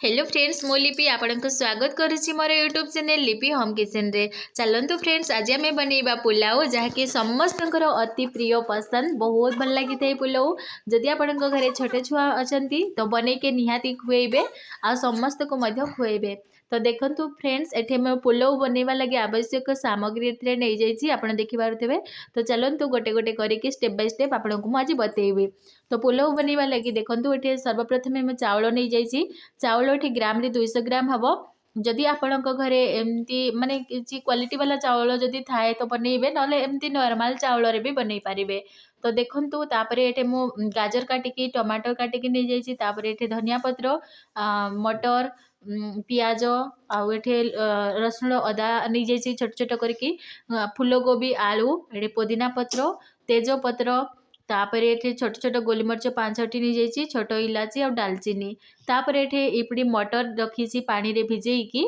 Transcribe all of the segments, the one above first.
Hello friends मो लिपि आपको स्वागत करुच्ची मोर यूट्यूब चैनल लिपि होम किचन रे। चलतु फ्रेंड्स आज आम बनइबा पुलाव जहाँकि समस्त अति प्रिय पसंद बहुत भल लगी था पुलाव। जदि आपण घरे छोटे छुआ अच्छा तो बनई के निहाती खुएबे आ समस्त को खुएबे। तो देखंतु फ्रेंड्स एठे मैं पुलाव बनइबा लगी आवश्यक सामग्री एथिरे नै जाइछि आपण देखि पारुथिबे। तो चलतु गोटे गोटे करिके स्टेप बाय स्टेप आपनको मु आज बतेइबे। तो पुलाव बनइबा लगी देखंतु एठे सर्वप्रथमे मैं चावल नै जाइछि। चाउल एठी ग्राम रे 200 ग्राम हबो। जदि आपणक घरे एमती माने किछि क्वालिटी वाला चाउल जदि थाए तो बनइबे नले एमती नॉर्मल चाउल रे भी बनई पारिबे। तो देखंतु तापरे एठे मु गाजर काटिकी टमाटर काटिकी नै जाइछि। तापरे एठे धनिया पत्र मटर पियाज आउ एठे रसुण अदा नै जाइछि छोट छोट करके। फूलकोबी आलू एठे पुदीना पत्र तेज पत्र तापरे एठे छोट छोट गोलमरिच 5-6टी नहीं जाइछि छोट इलाची और डालचीनी। तापरे एठे इपड़ी मटर रखी पानी रे भिजेइकी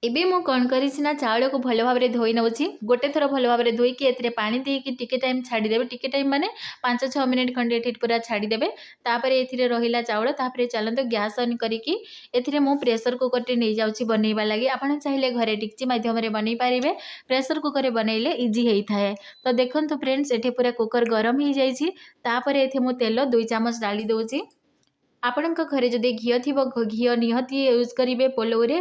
एबे मु कौन करिछि ना चाउल को भल भाव में धोई नउछि। गोटे थर भल भाव में धोईकी एथिरे पानी देकी टिके टाइम छाड़ी देबे। टिके टाइम माने 5-6 मिनिट खंडे एठी पूरा छाड़ी देबे। तापरे एथिरे रहिला चाउल तापरे चलंतो गैस ऑन करिकी एथिरे मु प्रेशर कुकर टे नै जाउछि बनैबा लागि। आपण चाहिले घरे टिकची माध्यम रे बनै पारिबे। प्रेशर कुकर रे बनैले इजी हेई थाए। तो देखंतु फ्रेंड्स एठी पूरा कुकर गरम हेई जाइछि। तापरे एथे मु तेल 2 चम्मच डाली दउछि। आपणक घरे जदि घी थी घी निहती यूज करेंगे पुलाव रे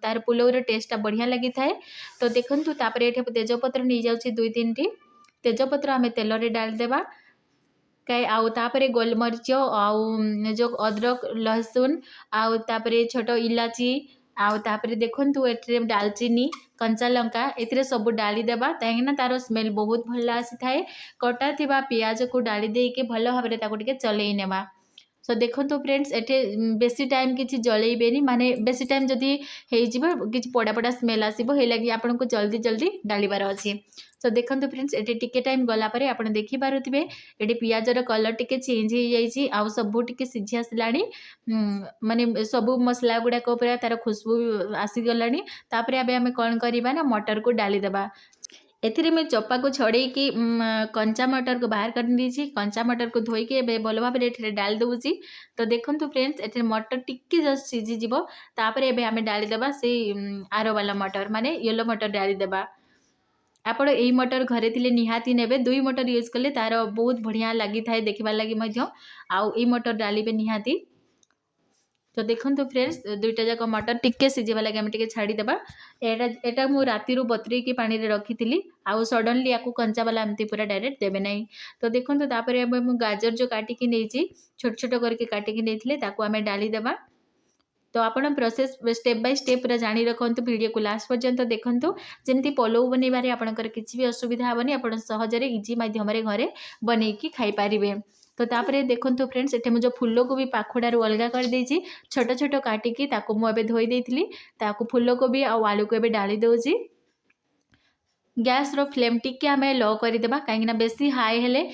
तार पुलाव रे टेस्टा बढ़िया लगी थाए। तो देखंतु तापरे एठे तेजपत्र नहीं जाउछि 2-3 टी तेजपत्र आमे तेल रे डाल देबा। कई आउ तापरे गोलमरिच आउ जो अदरक लहसुन आउ तापरे छोट इलाची आउ तापरे देखंतु एठे दालचीनी कंचा लंका एथिरे सब डाली देबा ताहिना तार स्मेल बहुत भल आसी थाए। कटा थिबा पियाज को डाली देके भल भाबरे ताको टिके चलेई नेबा। सो देखो फ्रेंड्स एटे बेसी टाइम किसी जलैबेनी माने बेसी टाइम जदि कि पड़ा पड़ा स्मेल आसो है लगी आपन को जल्दी जल्दी डालिबार अच्छी। सो देखो फ्रेंड्स एटे टिके टाइम गलापर आप देखिपे ये पियाजर कलर टिके चेंज हो जाइए आउ सबू टिके सिझी आसला माने सबू मसला गुड़ाक तार खुशबू आसीगला। तापर आम कौन करवा ना मटर को डालीदेवा। एथिरे मैं चप्पा को छड़े कि कंचा मटर को बाहर कर दीजिए। कंचा मटर को धोईकी भल भाव में डाल दूसरी। तो देखो फ्रेंड्स एथे मटर टिक्की जस्ट सीझीज तापर एबे आमे डालीदेवा से आर वाला मटर माने येलो मटर डालीदेवा। आपण यही मटर घरे थिले निहाती नेबे 2 मटर यूज कले तार बहुत बढ़िया लगी थाए देखबार लगी मध्य आउ ई मटर डालिबे निहाती। तो देखो फ्रेंड्स 2टा जाक मटर टिके सीझा लगे आम टे छाड़ीदेवा। एटा मु राति बतरेकी पानी रे रखी थी आउ सडनली या कंचा वाला एमती पूरा डायरेक्ट देवे ना। तो देखो तापर मु गाजर जो काटिकी नहीं छोट छोट करके काटिकी नहीं आम डालीदेवा। तो आपण प्रोसेस स्टेप बाय स्टेप पूरा जानी रखु वीडियो को लास्ट पर्यंत देखंतु जमती पुलाव बनइबारे आपणकर किसी भी असुविधा हेनी आप सहजरे इजी माध्यम घरे बनईकी खाई पारिबे। तो तापर देखंतु फ्रेंड्स एटे मुझे फूल को भी पाखुड़ारू अलगा कर देछि छोट छोट काटिकी ताको मु एबे धोई देइथिली ताको फूल को भी आलू को एबे डाली दउछि। गैस रो फ्लेम टिके आमे लो कर देबा कहीं बेसी हाई हेले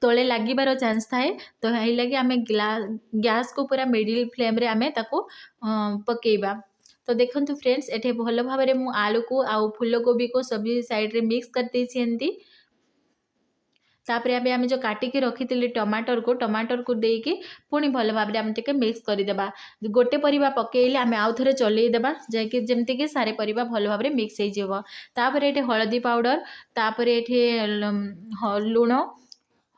तले लागिबार चांस थाए। तो यही लगे आमे गैस को पूरा मिडिल फ्लेम रे आमे ताको पकेइबा। तो देखंतु फ्रेंड्स एटे भल भाव में मु आलू को आउ फूल कोबी को सभी साइड रे मिक्स कर देछि एंती। तापर अबे आमे जो काटिकी रखी टमाटर को देकी पुणी भल भाव में आम टे मिक्स करदेबा। गोटे परिबा पकेइले आमे आउ थरे चलई देबा जाकि जेमती कि सारे परिबा भल भाव में मिक्स हो जिवो। तापर एठे हळदी पाउडर तापर एठे लुण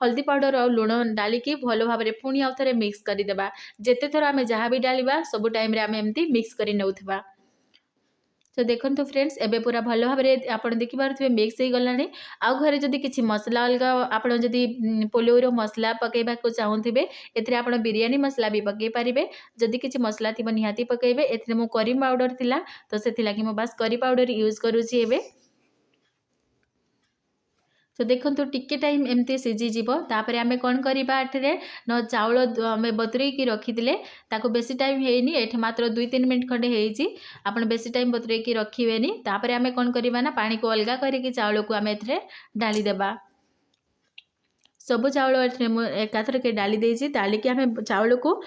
हल्दी पाउडर और लुण डालिकी भल भाव में पुणी आउ थरे मिक्स करदेबा। जेते थर आमे जहाँ भी डालिबा सब टाइम रे आमे एमती मिक्स करि नउथबा। तो देखो फ्रेंड्स एबे पूरा भल भाव में आप देखिपे मिक्स हो गला। आउ घरे जदि किसी मसला अलग आप पुलाव मसला पकेबा को चाहूबे एथिरे आप बिरियानी मसला भी पकई पारे। जदि किसी मसला थी निहाती पकेबे। एथिरे मो करी पाउडर थिला तो से मो बास करी पाउडर यूज करुछि एबे। तो देखो टिके टाइम एमती सीझीज तापर आमे कौन करवा एठे न चाउल आम बतुरेकी रखी ताको बेसी टाइम हैनी एठे मात्र 2-3 मिनट खंडे होईची आपण बेसी टाइम बतुरेकी रखिबेनी। तापर आमे कौन करवा ना पानी को अलगा करके चाउल को आमे एठे डाली देबा। सबु चाउल एठे एकाथर के डाली देइची डालिकी आमे चाउल को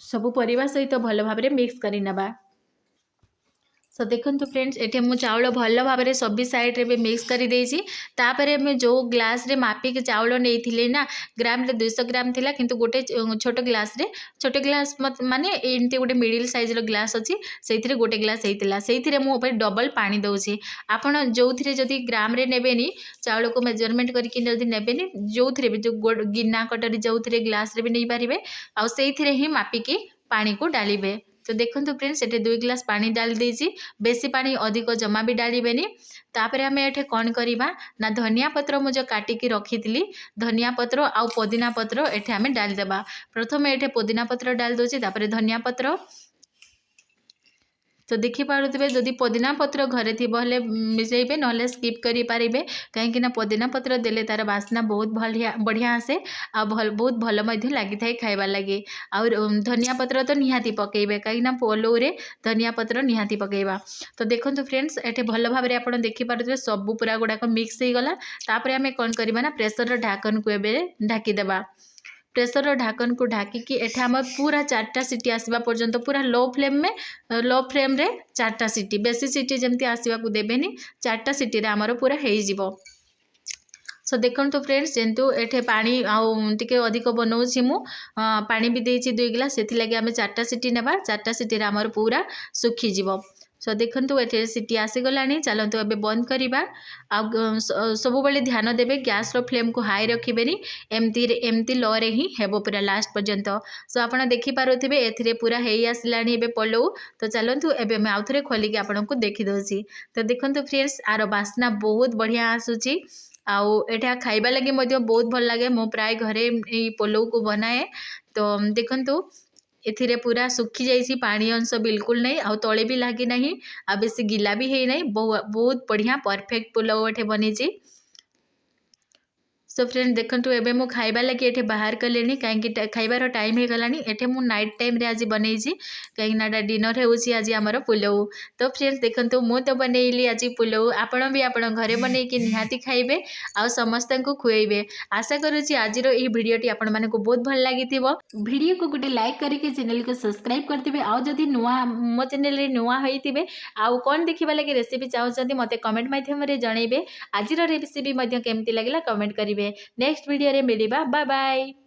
सबु परिवा सहित भल भाव में मिक्स करि नेबा। सो देखो फ्रेंड्स एटे मु चाउल भल भाव में सभी साइड रे भी मिक्स कर देछि। तापरे मैं जो ग्लास रे मापिक चाउल नहीं ना ग्राम रे 200 ग्राम थिला किंतु गोटे छोट ग्लास रे छोटे ग्लास माने एमती गोटे मिडिल साइज रो ग्लास अच्छी से गोटे ग्लास होता से मुझे डबल पानी दौची। आपड़ जो थे जदि ग्राम रे नेबेनी चाउल को मेजरमेंट करके जदि नेबेनी जो थे भी जो गिना कटोरी जो थे ग्लास रे भी नहीं पारे आउ से ही मापिकी पानी को डालिबे। तो देखो फ्रेंड्स ये 2 गिलास पानी डाल देछि। बेसी पानी अधिक जमा भी डालिबेनी। तापर आम एठे कौन करवा ना धनिया पत्र मुझे काटिकी रखी धनिया पत्र आउ पुदीना पत्र एठे आम डालदेबा। प्रथम एठे पुदीना पत्र डाल दूसरी तापर धनिया पत्र। तो देखिपे जदि पुदीना पत्र घरे थी मिसेबे ना स्किप करें कहीं पुदीना पत्र देले तार बास्ना बहुत बढ़िया आसे आ बहुत भल लगी था खाइबार लगे। आ धनिया पत्र तो निहाती पकेबे कहीं पोलो रे धनिया पत्र निहाती पकेबा। तो देखो फ्रेंड्स एटे भल भाव में आप देखिपे सबू पूरा गुड़ाक मिक्स हो गला। तापर आम कौन करवा ना प्रेसर ढाकन को एबे ढाकीदेबा। प्रेसर ढाकन को ढाकिकी एठे आम पूरा 4टा सीटी आसवा पर्यंत पूरा लो फ्लेम रे 4टा सीटी बेसी सीटी जमती आसवा को देबेनी 4टा सीटी रे आमर पूरा हो जिवो। सो देखो तो फ्रेंड्स जेंतु एठे पानी आउ टिके अधिक बनाऊँगी मु पानी भी देछि 2 गिलास से लगे आम 4टा सीटी नेबा 4टा सीटी रे आमर पूरा सुखी जिवो। सो देखो ये सीटी आसीगला चलतु एबे बंद करवा। सब बेले ध्यान देवे गैस रो फ्लेम को हाई रखिबेनी एमती लो रे ही हेबो पूरा लास्ट पर्यंत। सो आपन देखि पारुथिबे एथिरे पूरा हेई आसलानी एबे पलौ। तो चलतु एबे मैं आउथरे खोलिक आपन को देखि दोछि। तो देखंतु फ्रेंड्स आरो बास्ना बहुत बढ़िया आसुची आउ एटा खाइबा लगे मध्य बहुत भल लगे। मो प्राय घरे ए पलौ को बनाए। तो देखंतु एथिरे पूरा सुखी जाइए पानी अंश बिल्कुल नहीं आउ तले भी लगी नहीं आ बेसी गिला भी है नहीं बहुत बढ़िया परफेक्ट पुलाव एठे बनी। सो फ्रेंड देखंतु एबे मु खाइबा लगे एठे बाहर कलेनी कहीं खाइबार टाइम हो गलानी। एठे मु नाइट टाइम रे आज बनईची कहीं ना डिनर होउची आज हमर पुलाव। तो फ्रेंड्स देखंतु मु तो बनैली आज पुलाव आपण भी आपण घरे बनै कि निहाती खाइबे आ समस्त को खुएबे। आशा करूची आज रो ई वीडियोटी आपण माने को बहुत भल लागिथिबो। वीडियो को गोटे लाइक करके चैनल को सब्सक्राइब करथिबे। आ जदी नुवा मो चैनल रे नुवा होइथिबे आ कोन देखिबा लगे रेसिपी चाहउछन्ती मते कमेंट माध्यम रे जणैबे। आज रो रेसिपी मध्य केमती लागिला कमेंट करिवे। नेक्स्ट वीडियो रे मिलिबा। Bye bye.